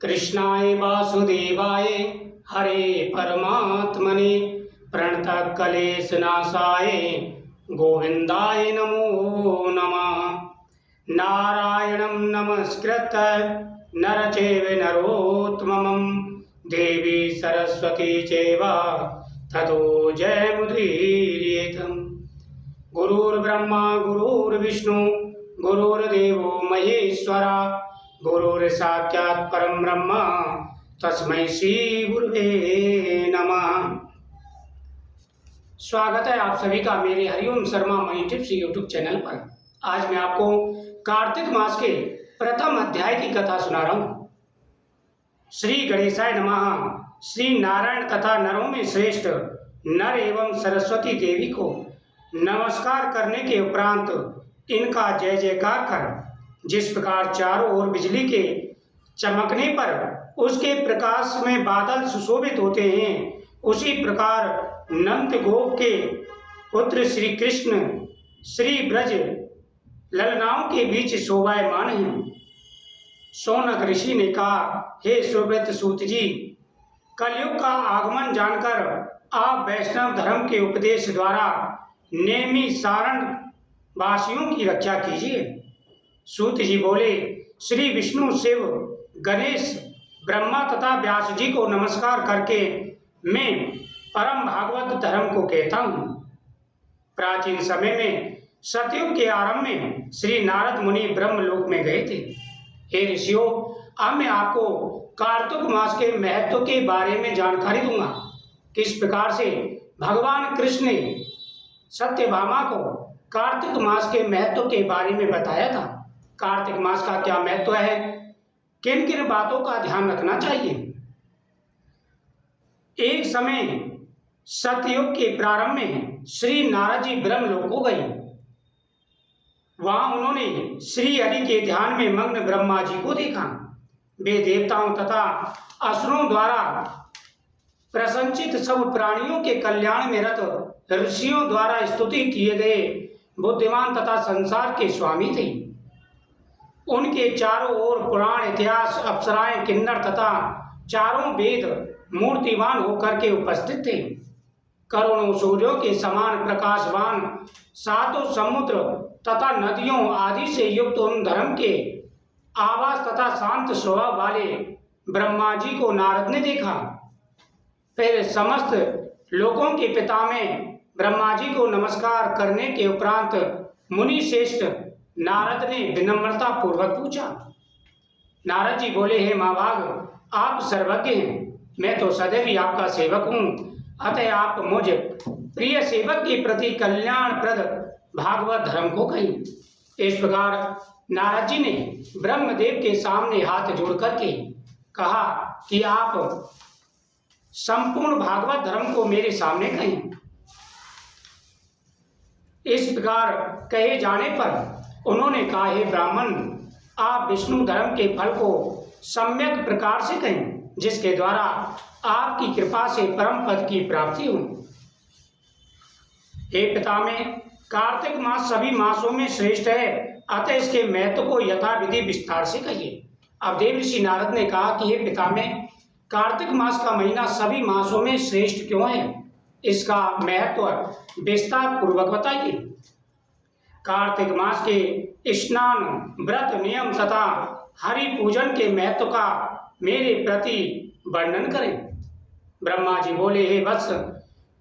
कृष्णाय वासुदेवाय हरे परमात्मने प्रणतक्लेशनाशाय गोविंदाय नमो नमः। नारायणं नमस्कृत्य नर चैव नरोत्तमं देवी सरस्वती चैव ततो जयमुदीरयेत्। गुरुर्ब्रह्मा गुरुर्विष्णु गुरुर्देवो महेश्वरा गुरुर्साक्षात् परम ब्रह्म तस्मै श्री गुरुवे नमः। स्वागत है आप सभी का मेरे Hariom Sharma money tips YouTube channel पर। आज मैं आपको कार्तिक मास के प्रथम अध्याय की कथा सुना रहा हूँ। श्री गणेशाय नमः। श्री नारायण तथा नरों में श्रेष्ठ नर एवं सरस्वती देवी को नमस्कार करने के उपरांत इनका जय जयकार कर जिस प्रकार चारों ओर बिजली के चमकने पर उसके प्रकाश में बादल सुशोभित होते हैं, उसी प्रकार नंद गोप के पुत्र श्री कृष्ण श्री ब्रज ललनाओं के बीच शोभायमान हैं। शौनक ऋषि ने कहा, हे सुव्रत सूत जी, कलयुग का आगमन जानकर आप वैष्णव धर्म के उपदेश द्वारा नेमी सारण वासियों की रक्षा कीजिए। सूत जी बोले, श्री विष्णु शिव गणेश ब्रह्मा तथा व्यास जी को नमस्कार करके मैं परम भागवत धर्म को कहता हूँ। प्राचीन समय में सतयुग के आरंभ में श्री नारद मुनि ब्रह्मलोक में गए थे। हे ऋषियों, अब मैं आपको कार्तिक मास के महत्व के बारे में जानकारी दूंगा। किस प्रकार से भगवान कृष्ण ने सत्यभामा को कार्तिक मास के महत्व के बारे में बताया था। कार्तिक मास का क्या महत्व है, किन किन बातों का ध्यान रखना चाहिए। एक समय सतयुग के प्रारंभ में श्री नारद जी ब्रह्मलोक को गए। वहां उन्होंने श्री हरि के ध्यान में मग्न ब्रह्मा जी को देखा। वे देवताओं तथा असुरों द्वारा प्रशंसित सब प्राणियों के कल्याण में रत ऋषियों द्वारा स्तुति किए गए बुद्धिमान तथा संसार के स्वामी थे। उनके चारों ओर पुराण इतिहास अप्सराएं किन्नर तथा चारों वेद मूर्तिवान होकर के उपस्थित थे। करोड़ों सूर्यों के समान प्रकाशवान सातों समुद्र तथा नदियों आदि से युक्त उन धर्म के आवास तथा शांत स्वभाव वाले ब्रह्मा जी को नारद ने देखा। फिर समस्त लोकों के पिता में ब्रह्मा जी को नमस्कार करने के उपरांत मुनि श्रेष्ठ नारद ने विनम्रता पूर्वक पूछा। नारद जी बोले, हे महाभाग, आप सर्वज्ञ हैं, मैं तो सदैव ही आपका सेवक हूँ, अतः आप मुझ प्रिय सेवक के प्रति कल्याणप्रद भागवत धर्म को कहें। इस प्रकार नारद जी ने ब्रह्मदेव के सामने हाथ जोड़ करके कहा कि आप संपूर्ण भागवत धर्म को मेरे सामने कहें। इस प्रकार कहे जाने पर उन्होंने कहा, हे ब्राह्मण, आप विष्णु धर्म के फल को सम्यक प्रकार से कहें, जिसके द्वारा आपकी कृपा से परम पद की प्राप्ति हो। हे पितामह, कार्तिक मास सभी मासों में श्रेष्ठ है, अतः इसके महत्व को यथाविधि विस्तार से कहिए। अब देवर्षि नारद ने कहा कि हे पितामह, कार्तिक मास का महीना सभी मासों में श्रेष्ठ क्यों है, इसका महत्व विस्तार पूर्वक बताइए। कार्तिक मास के स्नान व्रत नियम तथा हरि पूजन के महत्व का मेरे प्रति वर्णन करें। ब्रह्मा जी बोले, हे वत्स,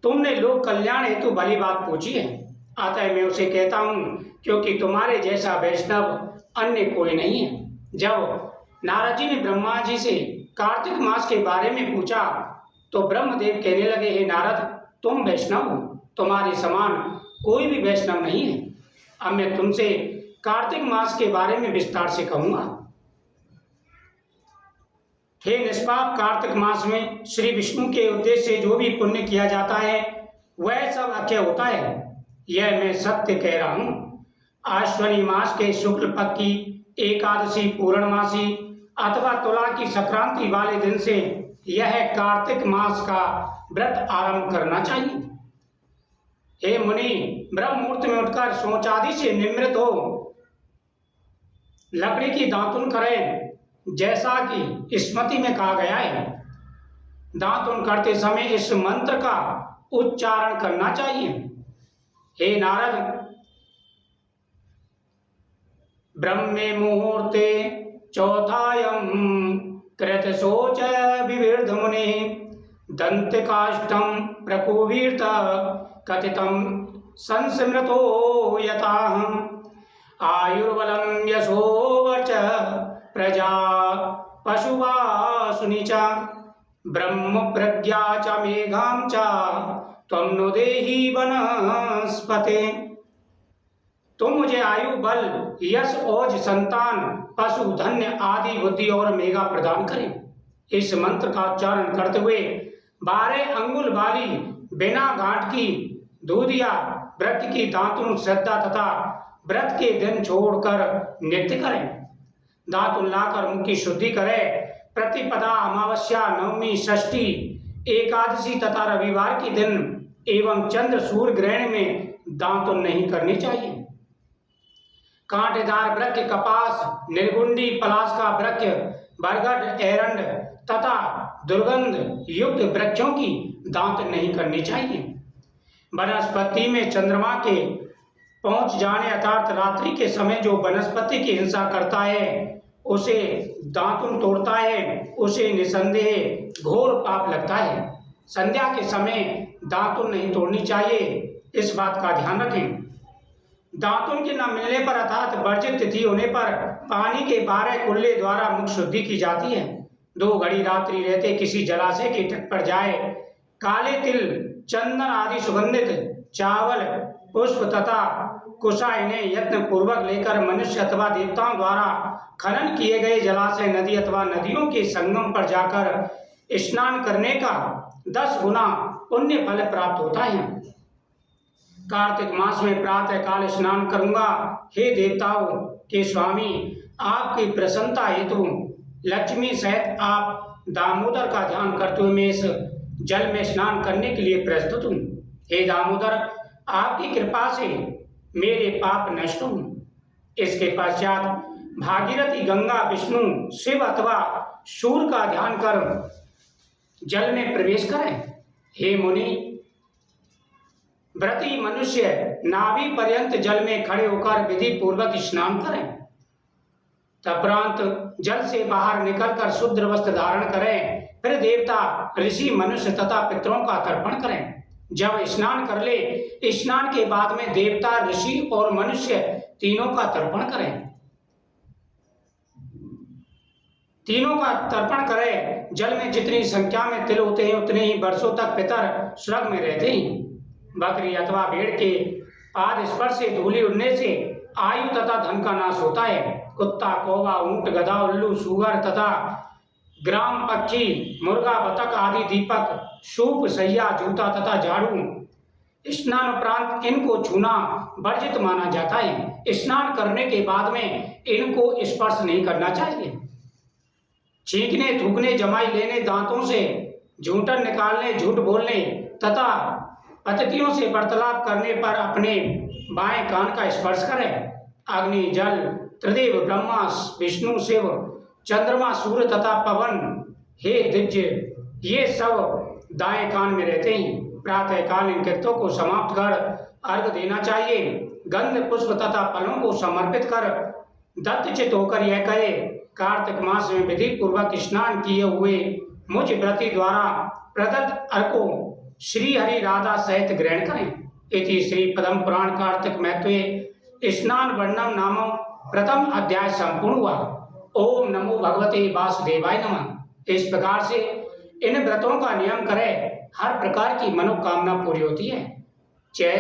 तुमने लोक कल्याण हेतु भली बात पूछी है, अतः मैं उसे कहता हूँ, क्योंकि तुम्हारे जैसा वैष्णव अन्य कोई नहीं है। जब नारद जी ने ब्रह्मा जी से कार्तिक मास के बारे में पूछा तो ब्रह्मदेव कहने लगे, हे नारद, तुम वैष्णव हो, तुम्हारे समान कोई भी वैष्णव नहीं है। अब मैं तुमसे कार्तिक मास के बारे में विस्तार से कहूंगा। हे निष्पाप, कार्तिक मास में श्री विष्णु के उद्देश्य से जो भी पुण्य किया जाता है वह सब अक्षय होता है, यह मैं सत्य कह रहा हूँ। आश्विनी मास के शुक्ल पक्ष की एकादशी पूर्णमासी अथवा तुला की संक्रांति वाले दिन से यह कार्तिक मास का व्रत आरंभ करना चाहिए। हे मुनि, ब्रह्म मुहूर्त में उठकर शौचादि से निवृत्त हो, लकड़ी की दातुन करें, जैसा कि स्मृति में कहा गया है। दातुन करते समय इस मंत्र का उच्चारण करना चाहिए। हे नारद, ब्रह्मे मुहूर्ते चौथायं कृत शोच विविर्ध मुने दंत काष्ठम प्रकुवीर्त कथितम संस्मृतो यताः आयुर्बलं यशो वर्च प्रजा पशुवा सुनिच ब्रह्म प्रज्ञा च मेघां च त्वं नो देहि वनस्पते। तुम मुझे आयु, बल, यश, ओज, संतान, पशु, धन्य आदि बुद्धि और मेघा प्रदान करें। इस मंत्र का उच्चारण करते हुए 12 अंगुल वाली बिना गांठ की दूधिया व्रत की दातुन श्रद्धा तथा व्रत के दिन छोड़कर नृत्य करें। दातुन लाकर मुख की शुद्धि करें। प्रतिपदा, अमावस्या, नवमी, षष्ठी, एकादशी तथा रविवार के दिन एवं चंद्र सूर्य ग्रहण में दातुन नहीं करनी चाहिए। कांटेदार वृक्ष, कपास, निर्गुंडी, पलाश का वृक्ष, बरगद, एरंड तथा दुर्गंध युक्त वृक्षों की दातुन नहीं करनी चाहिए। वनस्पति में चंद्रमा के पहुंच जाने अर्थात रात्रि के समय जो वनस्पति की हिंसा करता है, उसे दातुन तोड़ता है, उसे निसंदेह घोर पाप लगता है। संध्या के समय दातुन नहीं तोड़नी चाहिए, इस बात का ध्यान रखें। दातुन के न मिलने पर अर्थात वर्जित तिथि होने पर पानी के 12 कुल्ले द्वारा मुख शुद्धि की जाती है। 2 घड़ी रात्रि रहते किसी जलाशय के तट पर जाए, काले तिल, चंदन आदि सुगंधित चावल, पुष्प तथा कुशा इन्हें यत्न पूर्वक लेकर मनुष्य अथवा देवताओं द्वारा खनन किए गए जलाशय, नदी अथवा नदियों के संगम पर जाकर स्नान करने का 10 गुना पुण्य फल प्राप्त होता है। कार्तिक मास में प्रातः काल स्नान करूंगा। हे देवताओं के स्वामी, आपकी प्रसन्नता हेतु लक्ष्मी सहित आप दामोदर का ध्यान करते हुए मैं इस जल में स्नान करने के लिए प्रस्तुत हूँ। हे दामोदर, आपकी कृपा से मेरे पाप नष्ट हों। इसके पश्चात भागीरथी, गंगा, विष्णु, शिव अथवा सूर्य का ध्यान कर जल में प्रवेश करें। हे मुनि, व्रती मनुष्य नाभि पर्यंत जल में खड़े होकर विधि पूर्वक स्नान करें। तदुपरांत जल से बाहर निकलकर शुद्ध वस्त्र धारण करें। फिर देवता, ऋषि, मनुष्य तथा पितरों का तर्पण करें। जब स्नान कर ले, स्नान के बाद में देवता, ऋषि और मनुष्य तीनों का तर्पण करें। तीनों का तर्पण करें। जल में जितनी संख्या में तिल होते हैं उतने ही वर्षों तक पितर स्वर्ग में रहते हैं। बकरी अथवा भेड़ के पाद स्पर्श से धूलि उड़ने से आयु तथा धन का नाश होता है। कुत्ता, कौवा, ऊंट, गधा, उल्लू, सुअर तथा ग्राम पक्षी, मुर्गा, बतख आदि दीपक, सूप, सैया, जूता तथा झाड़ू स्नान उपरांत इनको छूना वर्जित माना जाता है। स्नान करने के बाद में इनको स्पर्श नहीं करना चाहिए। छींकने, थूकने, जमाई लेने, दांतों से झूठन निकालने, झूठ बोलने तथा पतिथियों से वार्तालाप करने पर अपने बाएं कान का स्पर्श करें। अग्नि, जल, त्रिदेव, ब्रह्मा, विष्णु, शिव, चंद्रमा, सूर्य तथा पवन, हे दिव्य, ये सब दाएं कान में रहते हैं। प्रातः काल इन कृत्यों को समाप्त कर अर्घ देना चाहिए। गंध, पुष्प तथा फलों को समर्पित कर दत्तचित होकर यह कहे, कार्तिक मास में विधि पूर्वक स्नान किए हुए मुझ व्रती द्वारा प्रदत्त अर्घ को श्री हरि राधा सहित ग्रहण करें। इति श्री पद्म पुराण कार्तिक महत्वे स्नान वर्णम नामक प्रथम अध्याय संपूर्ण हुआ। ओम नमो भगवते वासुदेवाय नमः। इस प्रकार से इन व्रतों का नियम करें, हर प्रकार की मनोकामना पूरी होती है। जय